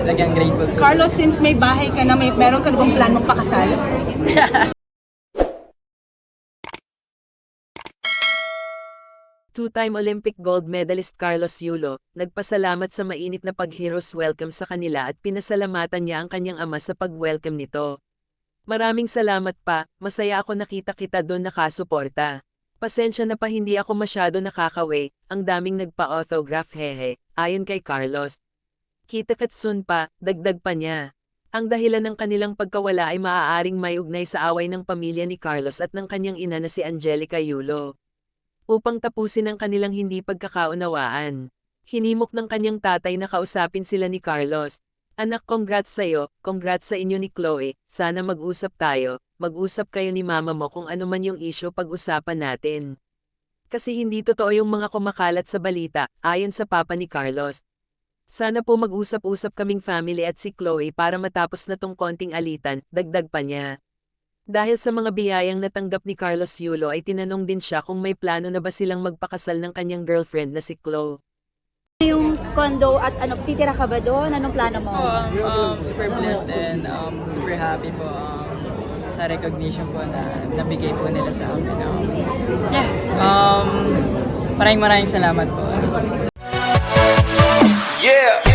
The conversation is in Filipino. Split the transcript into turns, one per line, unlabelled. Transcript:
Talagang grateful.
Carlos, since may bahay ka na, meron ka na bang plan magpakasal?
Two-time Olympic gold medalist Carlos Yulo, nagpasalamat sa mainit na pag-hero's welcome sa kanila at pinasalamatan niya ang kanyang ama sa pag-welcome nito. Maraming salamat pa, masaya ako nakita kita doon nakasuporta. Pasensya na pa hindi ako masyado nakakaway, ang daming nagpa-autograph hehe, ayon kay Carlos. Kita-kits soon pa, dagdag pa niya. Ang dahilan ng kanilang pagkawala ay maaaring may ugnay sa away ng pamilya ni Carlos at ng kanyang ina na si Angelica Yulo. Upang tapusin ang kanilang hindi pagkakaunawaan, hinimok ng kanyang tatay na kausapin sila ni Carlos. Anak, congrats sa'yo, congrats sa inyo ni Chloe, sana mag-usap tayo, mag-usap kayo ni mama mo kung ano man yung issue pag-usapan natin. Kasi hindi totoo yung mga kumakalat sa balita, ayon sa papa ni Carlos. Sana po mag-usap-usap kaming family at si Chloe para matapos na tong konting alitan, dagdag pa niya. Dahil sa mga biyayang natanggap ni Carlos Yulo ay tinanong din siya kung may plano na ba silang magpakasal ng kanyang girlfriend na si Chloe.
Yung condo at ano, titira ka ba doon? Anong plano mo?
Super blessed and super happy po sa recognition po na nabigay po nila sa amin. Maraming salamat po.
Yeah.